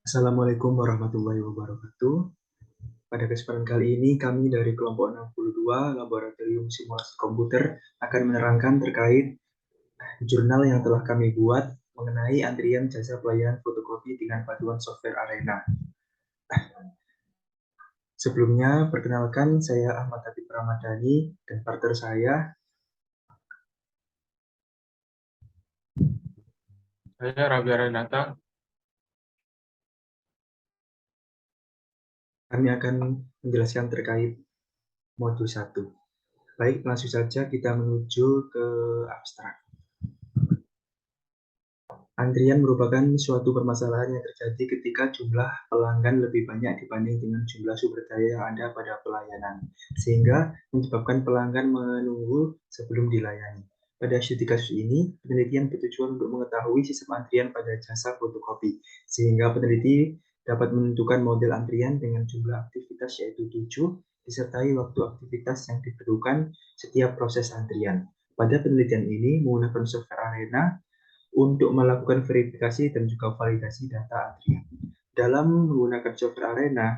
Assalamualaikum warahmatullahi wabarakatuh. Pada kesempatan kali ini, kami dari kelompok 62 Laboratorium Simulasi Komputer akan menerangkan terkait jurnal yang telah kami buat mengenai antrian jasa pelayanan fotokopi dengan paduan software Arena. Sebelumnya, perkenalkan saya Ahmad Habib Ramadhani dan partner saya. Saya Rabi Renata. Kami akan menjelaskan terkait modul 1. Baik, langsung saja kita menuju ke abstrak. Antrian merupakan suatu permasalahan yang terjadi ketika jumlah pelanggan lebih banyak dibanding dengan jumlah sumber daya yang ada pada pelayanan, sehingga menyebabkan pelanggan menunggu sebelum dilayani. Pada studi kasus ini, penelitian bertujuan untuk mengetahui sistem antrian pada jasa fotokopi, sehingga peneliti dapat menentukan model antrian dengan jumlah aktivitas yaitu 7, disertai waktu aktivitas yang diperlukan setiap proses antrian. Pada penelitian ini menggunakan software Arena untuk melakukan verifikasi dan juga validasi data antrian. Dalam menggunakan software Arena,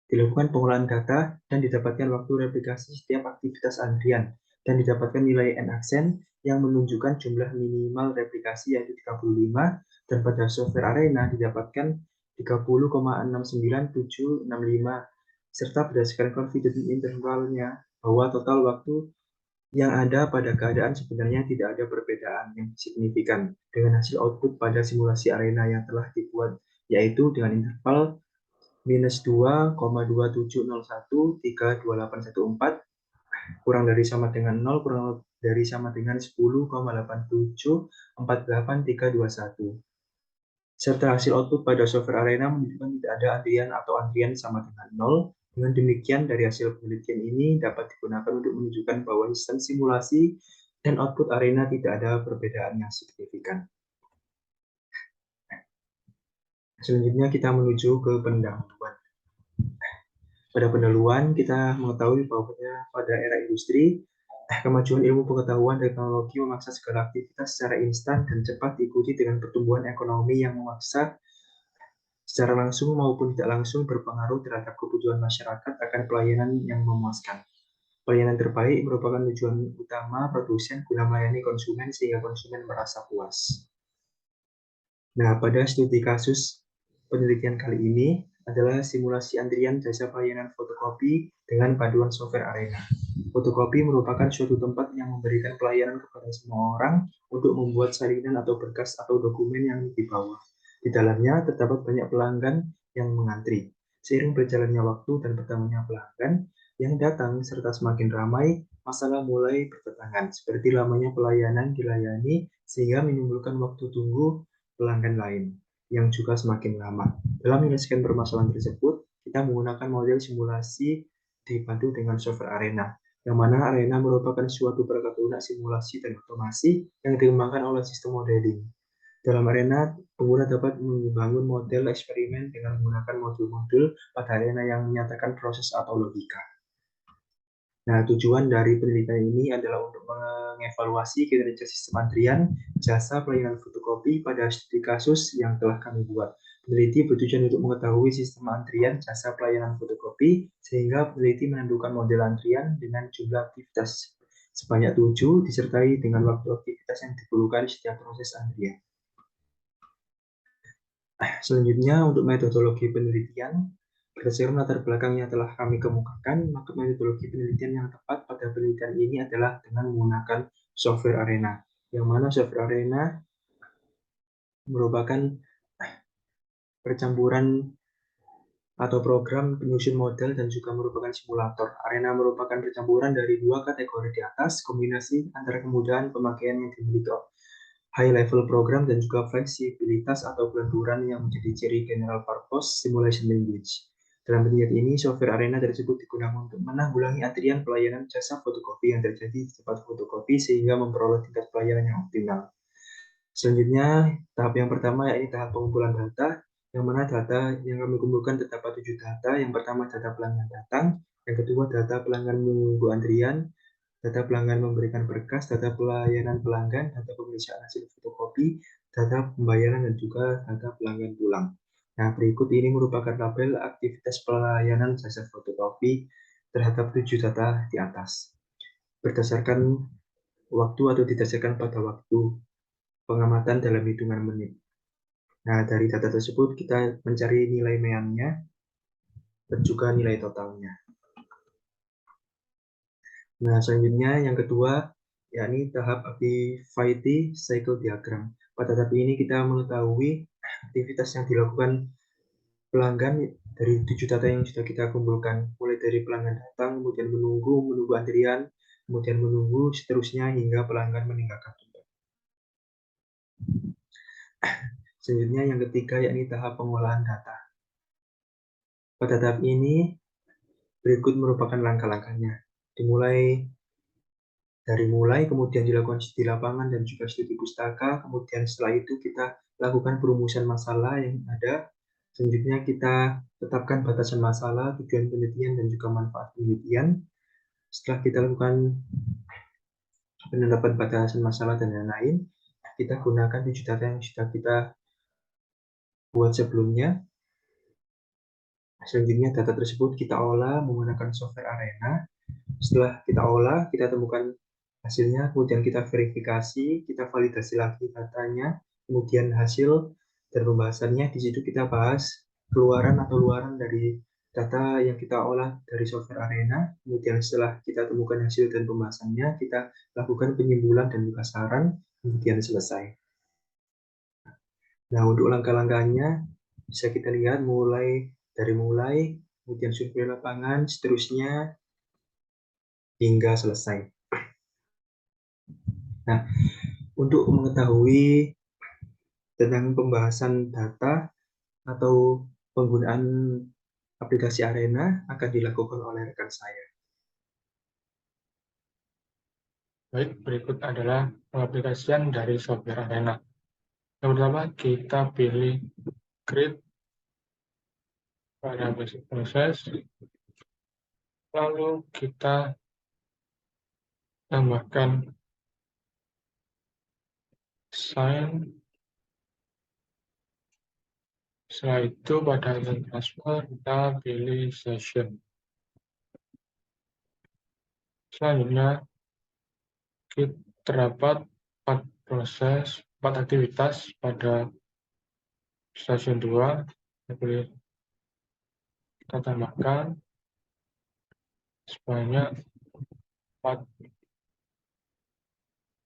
dilakukan pengolahan data dan didapatkan waktu replikasi setiap aktivitas antrian dan didapatkan nilai n-aksen yang menunjukkan jumlah minimal replikasi yaitu 35 dan pada software Arena didapatkan 30,69765 serta berdasarkan confidence intervalnya bahwa total waktu yang ada pada keadaan sebenarnya tidak ada perbedaan yang signifikan dengan hasil output pada simulasi Arena yang telah dibuat, yaitu dengan interval -2,2701 kurang dari sama dengan 0 kurang dari sama dengan 10,8748,321. Serta hasil output pada software Arena menunjukkan tidak ada antrian atau antrian sama dengan 0. Dengan demikian, dari hasil penelitian ini dapat digunakan untuk menunjukkan bahwa sistem simulasi dan output Arena tidak ada perbedaan yang signifikan. Selanjutnya kita menuju ke pendahuluan. Pada pendahuluan, kita mengetahui bahwa pada era industri, kemajuan ilmu pengetahuan teknologi memaksa segala aktivitas secara instan dan cepat diikuti dengan pertumbuhan ekonomi yang memaksa secara langsung maupun tidak langsung berpengaruh terhadap kebutuhan masyarakat akan pelayanan yang memuaskan. Pelayanan terbaik merupakan tujuan utama produsen guna melayani konsumen sehingga konsumen merasa puas. Nah, pada studi kasus penelitian kali ini adalah simulasi antrian jasa pelayanan fotokopi dengan paduan software Arena. Fotokopi merupakan suatu tempat yang memberikan pelayanan kepada semua orang untuk membuat salinan atau berkas atau dokumen yang dibawa. Di dalamnya terdapat banyak pelanggan yang mengantri. Seiring berjalannya waktu dan bertambahnya pelanggan yang datang serta semakin ramai, masalah mulai berdatangan, seperti lamanya pelayanan dilayani sehingga menimbulkan waktu tunggu pelanggan lain yang juga semakin lama. Dalam menyelesaikan permasalahan tersebut, kita menggunakan model simulasi dibantu dengan software Arena, yang mana Arena merupakan suatu perangkat lunak simulasi dan otomasi yang dikembangkan oleh sistem modeling. Dalam Arena, pengguna dapat membangun model eksperimen dengan menggunakan modul-modul pada Arena yang menyatakan proses atau logika. Nah, tujuan dari penelitian ini adalah untuk mengevaluasi kinerja sistem antrian jasa pelayanan fotokopi pada studi kasus yang telah kami buat. Peneliti bertujuan untuk mengetahui sistem antrian jasa pelayanan fotokopi, sehingga peneliti menentukan model antrian dengan jumlah aktivitas sebanyak 7, disertai dengan waktu aktivitas yang diperlukan setiap proses antrian. Selanjutnya, untuk metodologi penelitian, berdasarkan latar belakang yang telah kami kemukakan, maka metodologi penelitian yang tepat pada penelitian ini adalah dengan menggunakan software Arena, yang mana software Arena merupakan percampuran atau program penyusun model dan juga merupakan simulator. Arena merupakan percampuran dari dua kategori di atas, kombinasi antara kemudahan pemakaian yang dimiliki high level program dan juga fleksibilitas atau pelenturan yang menjadi ciri general purpose simulation language. Dalam penelitian ini, software Arena tersebut digunakan untuk menanggulangi antrian pelayanan jasa fotokopi yang terjadi di tempat fotokopi sehingga memperoleh tingkat pelayanan yang optimal. Selanjutnya, tahap yang pertama yaitu tahap pengumpulan data, yang mana data yang kami kumpulkan terdapat 7 data. Yang pertama data pelanggan datang, yang kedua data pelanggan menunggu antrian, data pelanggan memberikan berkas, data pelayanan pelanggan, data pemeriksaan hasil fotokopi, data pembayaran, dan juga data pelanggan pulang. Nah, berikut ini merupakan tabel aktivitas pelayanan jasa fotokopi terhadap 7 data di atas. Berdasarkan waktu atau didasarkan pada waktu pengamatan dalam hitungan menit. Nah, dari data tersebut kita mencari nilai meannya dan juga nilai totalnya. Nah, selanjutnya yang kedua, yakni tahap activity cycle diagram. Pada tahap ini kita mengetahui aktivitas yang dilakukan pelanggan dari 7 data yang sudah kita kumpulkan, mulai dari pelanggan datang, kemudian menunggu antrian, kemudian menunggu seterusnya hingga pelanggan meninggalkan tempat. Selanjutnya yang ketiga yakni tahap pengolahan data. Pada tahap ini berikut merupakan langkah-langkahnya. Mulai kemudian dilakukan studi lapangan dan juga studi pustaka, kemudian setelah itu kita lakukan perumusan masalah yang ada. Selanjutnya kita tetapkan batasan masalah, tujuan penelitian dan juga manfaat penelitian. Setelah kita lakukan penetapan batasan masalah dan lain-lain, kita gunakan 7 data yang sudah kita buat sebelumnya. Selanjutnya data tersebut kita olah menggunakan software Arena. Setelah kita olah, kita temukan hasilnya, kemudian kita verifikasi, kita validasi lagi datanya, kemudian hasil dan pembahasannya. Di situ kita bahas keluaran atau luaran dari data yang kita olah dari software Arena. Kemudian setelah kita temukan hasil dan pembahasannya, kita lakukan penyimpulan dan buka saran, kemudian selesai. Nah, untuk langkah-langkahnya bisa kita lihat mulai, kemudian survei lapangan, seterusnya hingga selesai. Nah, untuk mengetahui tentang pembahasan data atau penggunaan aplikasi Arena akan dilakukan oleh rekan saya. Baik, berikut adalah pengaplikasian dari software Arena. Yang pertama, kita pilih create pada basic proses, lalu kita tambahkan sign. Setelah itu pada link transfer kita pilih session. Selanjutnya kita terdapat 4 aktivitas pada stasiun 2. Kita tambahkan sebanyak 4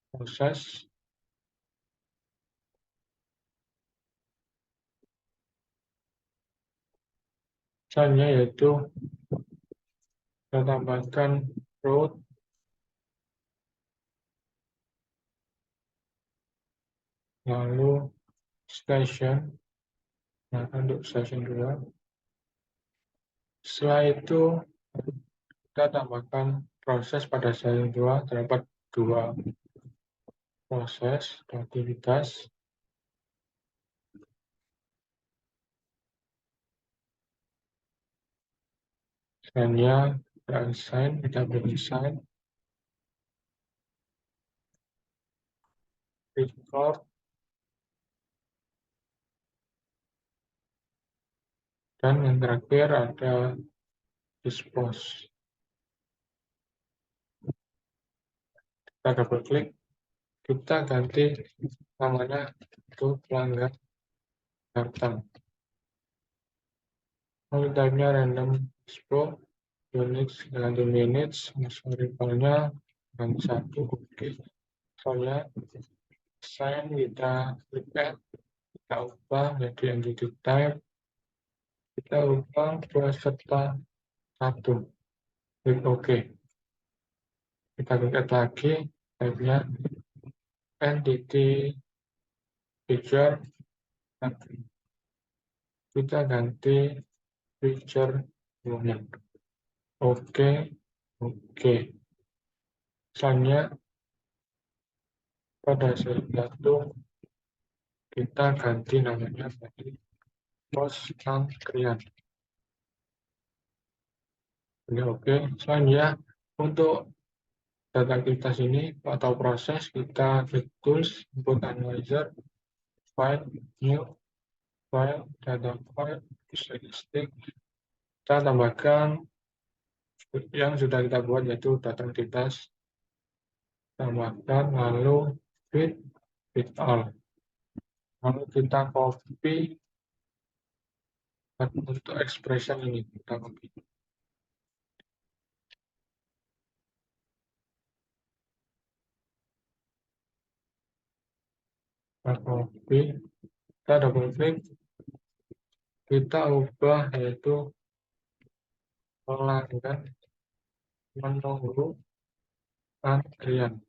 proses. Misalnya yaitu kita tambahkan route, lalu station, nah untuk station 2. Setelah itu kita tambahkan proses pada station 2, terdapat 2 proses aktivitas. Selanjutnya assign, kita beri assign, record, dan yang terakhir ada dispose. Kita double klik, kita ganti namanya itu pelanggan datang. Lalu type-nya random dispo, units ganti minutes, variabelnya ganti 1, oke. Soalnya sign kita klik add, kita ubah menjadi entity type, kita ubah peserta 1, klik OK. Kita klik add lagi, type-nya entity feature, kita ganti feature unit. Oke, oke. Misalnya pada slide 1 kita ganti namanya menjadi post antrian. Ini oke. Selanjutnya untuk data aktivitas ini atau proses kita klik tools, input analyzer, file, new, file, data file, statistik. Kita tambahkan yang sudah kita buat, yaitu data identitas. Tambahkan, lalu fit all. Lalu kita copy untuk expression ini. Kita copy. Kita copy. Kita double klik. Kita ubah, yaitu pelanggan menunggu antrian.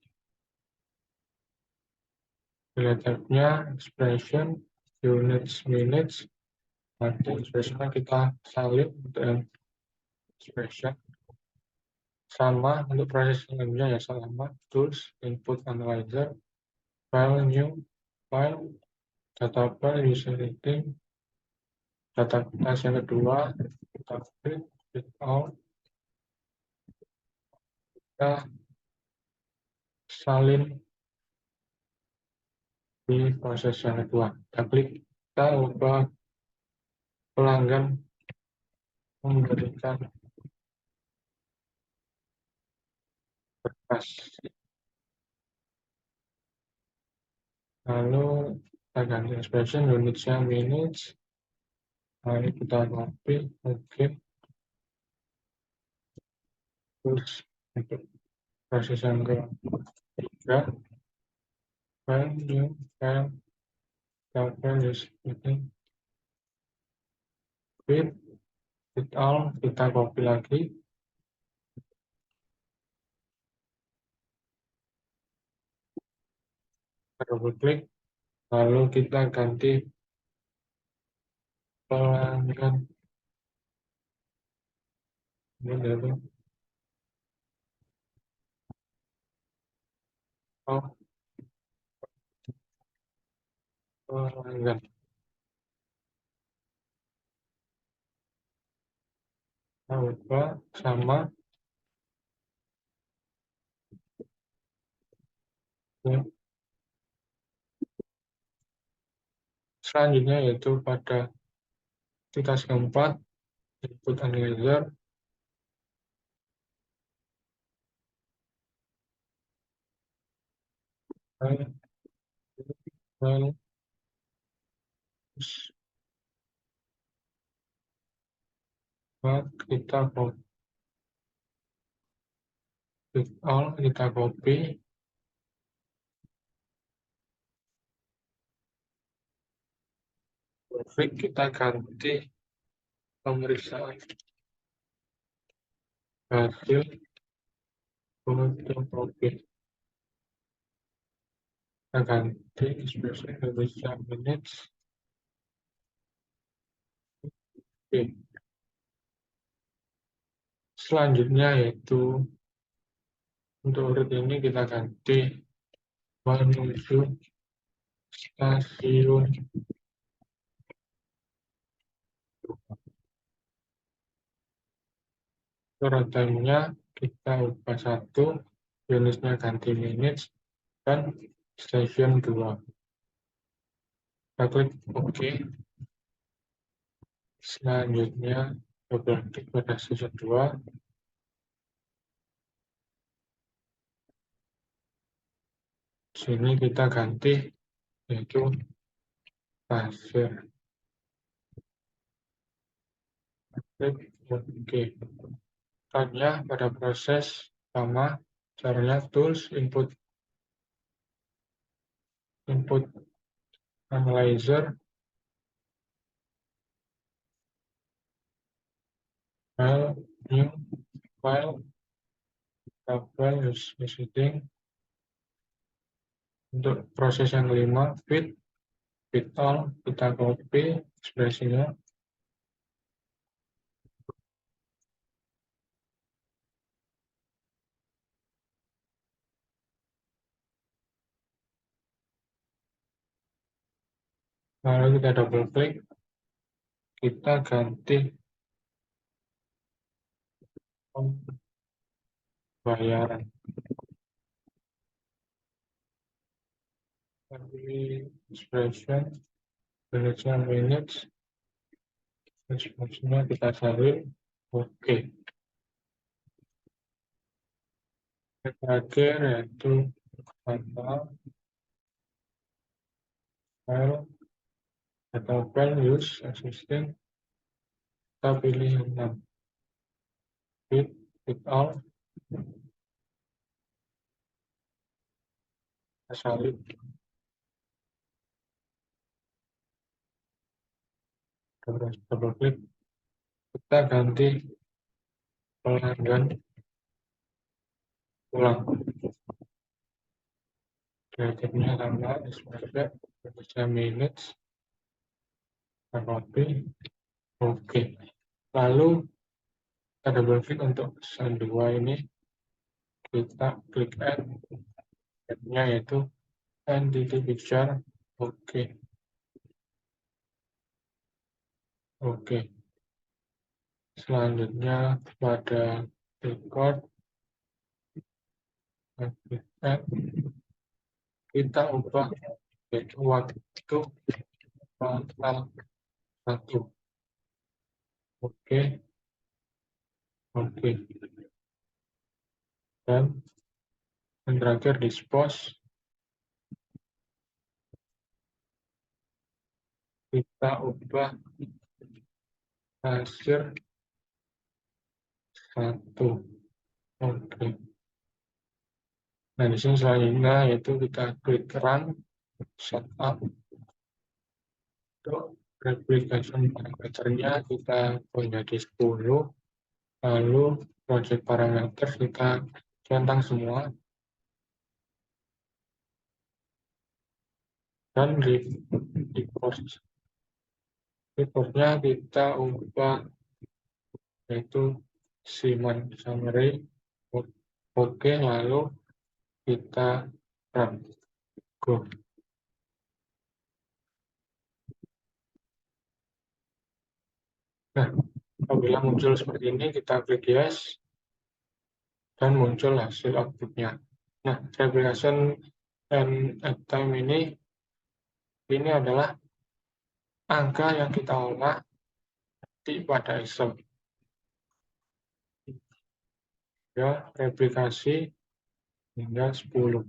Relatifnya expression units minutes. Nanti expressionnya kita salin untuk expression. Sama untuk proses selanjutnya ya sama. Tools, input analyzer, file new, file, data file, user rating, data class yang kedua, kita fit all, kita salin di proses yang kedua. Kita klik, kita ubah pelanggan memberikan berkas. Lalu kita ganti expression unitsnya minutes. Lalu kita copy, oke. Terus untuk proses yang ketiga, file new, file, file is fit all, kita copy lagi. Double klik, lalu kita ganti pelanggan ini dulu. Pelanggan. Kita ubah sama ya. Selanjutnya yaitu pada titik keempat, input analyzer. Lalu kita copy all, kita copy. Kita ganti pemeriksaan hasil pengunjung profil. Kita ganti expression Indonesia minutes. Oke. Selanjutnya yaitu untuk urut ini kita ganti menuju stasiun. Urutannya kita ubah 1, unitnya ganti minutes, dan stasiun 2. Kita klik OK. Selanjutnya double klik pada stasiun 2. Sini kita ganti yaitu pasir. Klik OK. Caranya pada proses sama, caranya tools, input analyzer, file new, file, file use visiting. Untuk proses yang kelima, fit all, kita copy ekspresinya. Lalu kita double klik, kita ganti pembayaran. Ganti expression, Unitnya minutes, response-nya kita salin, oke. Yang terakhir yaitu data file use existing, kita pilih yang 6 fit all, kita salin, double klik, kita ganti pelanggan ulang. Kreatifnya sama, express, bisa minutes, copy, oke. Lalu kita double klik untuk pesan 2 ini, kita klik add, nya yaitu entity picture, oke. Oke. Selanjutnya pada record, kita ubah yaitu waktu tanggal 1. Oke. Oke. Dan yang terakhir dispose, kita ubah hasil 1. Oke. Nah, di sini selanjutnya yaitu kita klik run setup. Untuk replication parameternya kita menjadi 10. Lalu project parameter kita centang semua. Dan reportnya kita ubah yaitu summary. Oke, lalu kita run. Go. Nah, apabila muncul seperti ini, kita klik yes, dan muncul hasil outputnya. Nah, replication and at time ini adalah angka yang kita olah pada Excel. Ya, replikasi hingga 10.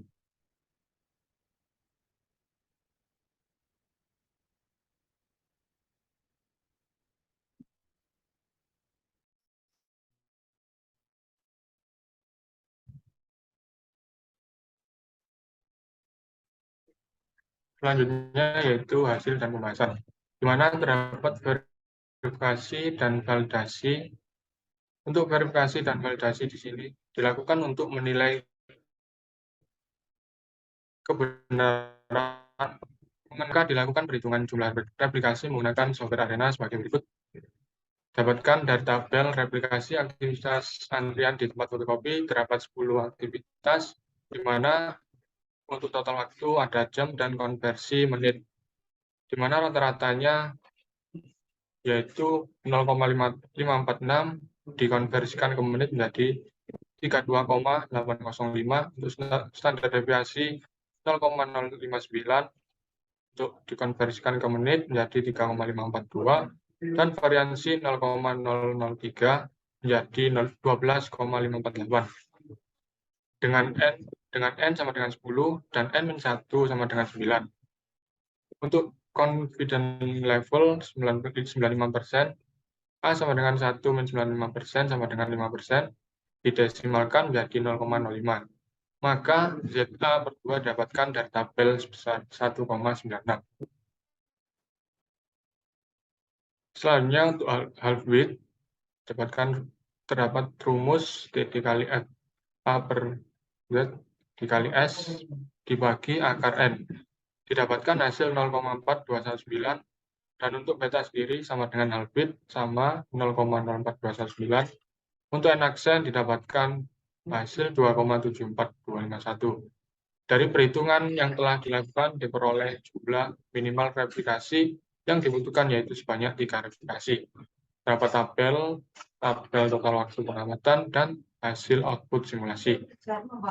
Selanjutnya yaitu hasil dan pembahasan, di mana terdapat verifikasi dan validasi. Untuk verifikasi dan validasi di sini dilakukan untuk menilai kebenaran. Maka dilakukan perhitungan jumlah replikasi menggunakan software Arena sebagai berikut. Dapatkan dari tabel replikasi aktivitas antrian di tempat fotokopi terdapat 10 aktivitas, di mana untuk total waktu ada jam dan konversi menit, di mana rata-ratanya yaitu 0,546 dikonversikan ke menit menjadi 32,805, untuk standar deviasi 0,059 untuk dikonversikan ke menit menjadi 3,542, dan variansi 0,003 menjadi 12,548. Dengan N sama dengan 10 dan N-1 sama dengan 9. Untuk confidence level 95%, A sama dengan 1-95% sama dengan 5%, didesimalkan menjadi 0,05. Maka ZA per 2 dapatkan dari tabel sebesar 1,96. Selanjutnya untuk half width, terdapat rumus D dikali F A per Z dikali S dibagi akar N. Didapatkan hasil 0,4219, dan untuk beta sendiri sama dengan half width sama 0,04219. Untuk N aksen didapatkan hasil 2,74251. Dari perhitungan yang telah dilakukan diperoleh jumlah minimal replikasi yang dibutuhkan yaitu sebanyak 3 replikasi. Dapat tabel total waktu pengamatan dan hasil output simulasi.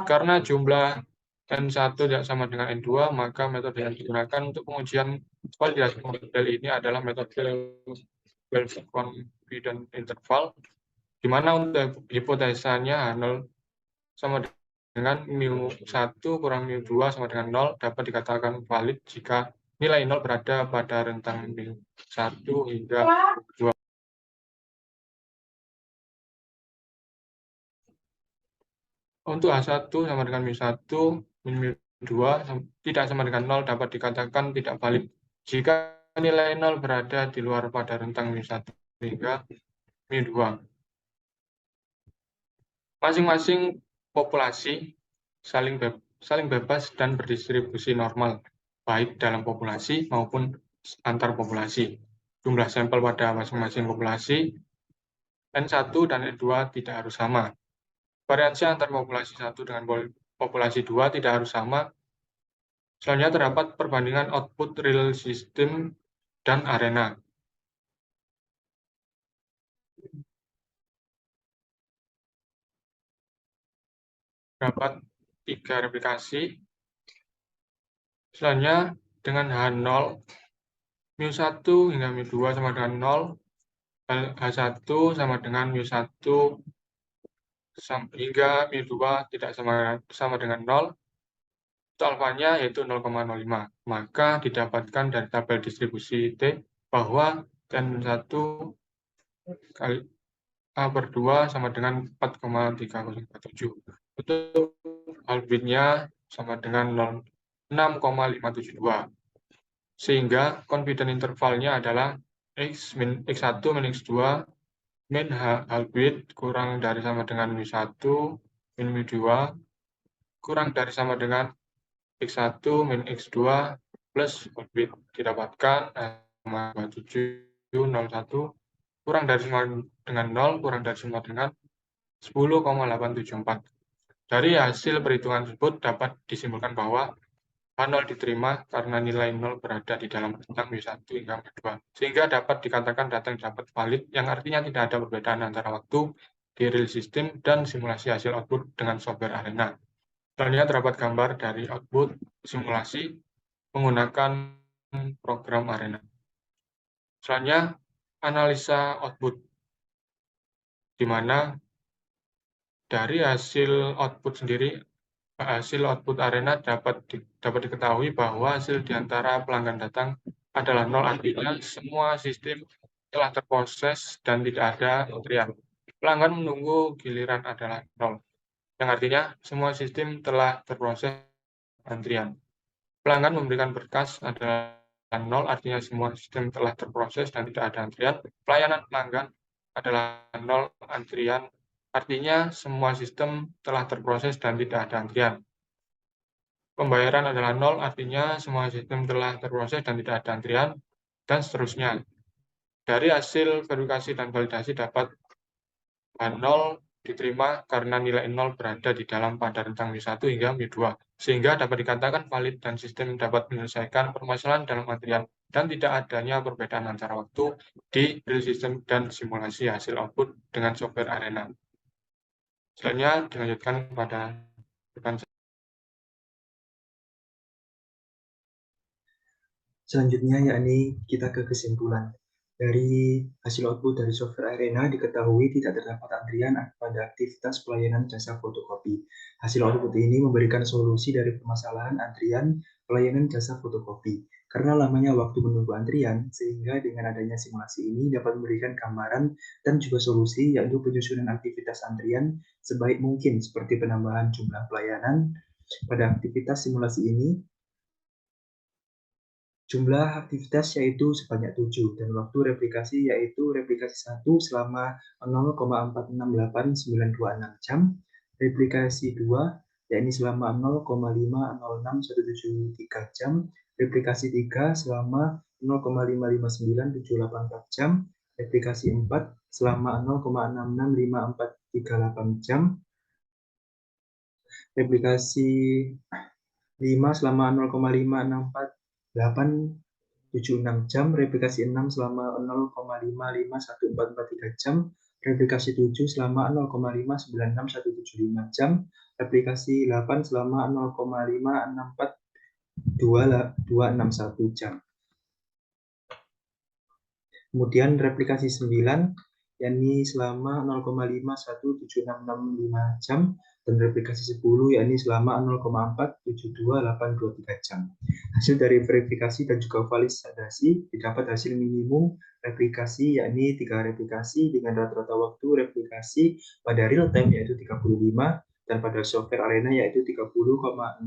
Karena jumlah N1 tidak sama dengan N2, maka metode yang digunakan untuk pengujian validasi model ini adalah metode confidence interval, di mana untuk hipotesanya H0 sama dengan mu1 kurang mu2 sama dengan 0 dapat dikatakan valid jika nilai 0 berada pada rentang mu1 hingga mu2. Untuk H1 sama dengan mu1, min mu2 tidak sama dengan 0 dapat dikatakan tidak valid jika nilai 0 berada di luar pada rentang mu1 hingga mu2. Masing-masing populasi saling bebas dan berdistribusi normal, baik dalam populasi maupun antar populasi. Jumlah sampel pada masing-masing populasi N1 dan N2 tidak harus sama. Variansi antar populasi 1 dengan populasi 2 tidak harus sama. Selanjutnya terdapat perbandingan output real system dan arena. Terdapat 3 replikasi. Selanjutnya dengan H0, mu1 hingga mu2 sama dengan 0, H1 sama dengan mu1 hingga mu2 tidak sama dengan 0, itu alfanya yaitu 0,05. Maka didapatkan dari tabel distribusi T bahwa N1 kali A/2 sama dengan 4,3047. Untuk albedonya sama dengan 6,572. Sehingga confidence intervalnya adalah X1 min X2 min albedo kurang dari sama dengan mu1 min mu2 kurang dari sama dengan X1 min X2 plus albedo didapatkan 701 kurang dari sama dengan 0 kurang dari sama dengan 10,874. Dari hasil perhitungan tersebut dapat disimpulkan bahwa H0 diterima karena nilai 0 berada di dalam rentang mu1 hingga mu2, sehingga dapat dikatakan data yang dapat valid, yang artinya tidak ada perbedaan antara waktu di real system dan simulasi hasil output dengan software arena. Selanjutnya terdapat gambar dari output simulasi menggunakan program arena. Selanjutnya analisa output, di mana dari hasil output arena dapat diketahui bahwa hasil di antara pelanggan datang adalah 0, artinya semua sistem telah terproses dan tidak ada antrian. Pelanggan menunggu giliran adalah 0, yang artinya semua sistem telah terproses antrian. Pelanggan memberikan berkas adalah 0, artinya semua sistem telah terproses dan tidak ada antrian. Pelayanan pelanggan adalah 0, antrian, artinya semua sistem telah terproses dan tidak ada antrian. Pembayaran adalah 0, artinya semua sistem telah terproses dan tidak ada antrian, dan seterusnya. Dari hasil verifikasi dan validasi dapat H0 diterima karena nilai 0 berada di dalam pada rentang mu1 hingga mu2, sehingga dapat dikatakan valid dan sistem dapat menyelesaikan permasalahan dalam antrian dan tidak adanya perbedaan antara waktu di real system dan simulasi hasil output dengan software arena. Selanjutnya dilanjutkan pada depan. Selanjutnya yakni kita ke kesimpulan. Dari hasil output dari software arena diketahui tidak terdapat antrian pada aktivitas pelayanan jasa fotokopi. Hasil output ini memberikan solusi dari permasalahan antrian pelayanan jasa fotokopi. Karena lamanya waktu menunggu antrian, sehingga dengan adanya simulasi ini dapat memberikan gambaran dan juga solusi, yaitu penyusunan aktivitas antrian sebaik mungkin seperti penambahan jumlah pelayanan. Pada aktivitas simulasi ini, jumlah aktivitas yaitu sebanyak 7 dan waktu replikasi yaitu replikasi 1 selama 0,46896 jam, replikasi 2 yakni selama 0,506173 jam, replikasi 3 selama 0,559784 jam, replikasi 4 selama 0,665438 jam, replikasi 5 selama 0,564876 jam, replikasi 6 selama 0,551443 jam, replikasi 7 selama 0,596175 jam, replikasi 8 selama 0,564261 jam. Kemudian replikasi 9 yakni selama 0,517665 jam, dan replikasi 10 yakni selama 0,472823 jam. Hasil dari verifikasi dan juga validasi didapat hasil minimum replikasi yakni 3 replikasi dengan rata-rata waktu replikasi pada real time yaitu 35 dan pada software arena yaitu 30,69765.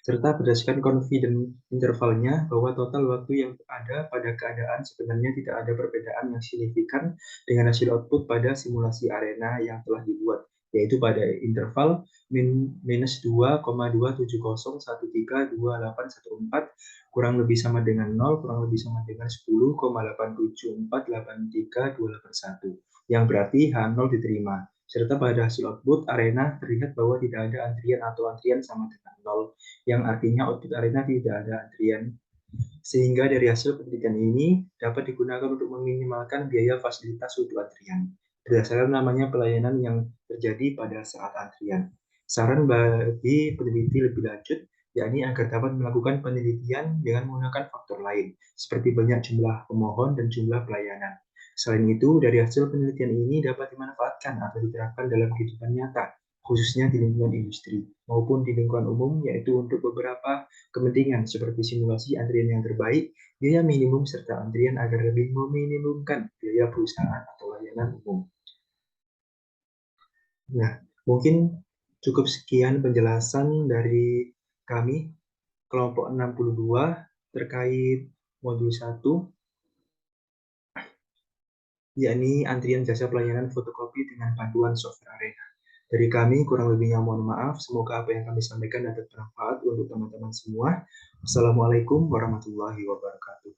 Serta berdasarkan confidence intervalnya bahwa total waktu yang ada pada keadaan sebenarnya tidak ada perbedaan yang signifikan dengan hasil output pada simulasi arena yang telah dibuat, yaitu pada interval minus 2,270132814 kurang lebih sama dengan 0 kurang lebih sama dengan 10,8748383281 yang berarti H0 diterima. Serta pada hasil output arena terlihat bahwa tidak ada antrian atau antrian sama dengan 0, yang artinya output arena tidak ada antrian. Sehingga dari hasil penelitian ini dapat digunakan untuk meminimalkan biaya fasilitas untuk antrian berdasarkan namanya pelayanan yang terjadi pada saat antrian. Saran bagi peneliti lebih lanjut yakni agar dapat melakukan penelitian dengan menggunakan faktor lain seperti banyak jumlah pemohon dan jumlah pelayanan. Selain itu, dari hasil penelitian ini dapat dimanfaatkan atau diterapkan dalam kehidupan nyata, khususnya di lingkungan industri maupun di lingkungan umum, yaitu untuk beberapa kepentingan seperti simulasi antrian yang terbaik, biaya minimum, serta antrian agar lebih meminimumkan biaya perusahaan atau layanan umum. Nah, mungkin cukup sekian penjelasan dari kami, kelompok 62, terkait modul 1, yakni antrian jasa pelayanan fotokopi dengan bantuan software arena. Dari kami kurang lebihnya mohon maaf, semoga apa yang kami sampaikan dapat bermanfaat untuk teman-teman semua. Wassalamualaikum warahmatullahi wabarakatuh.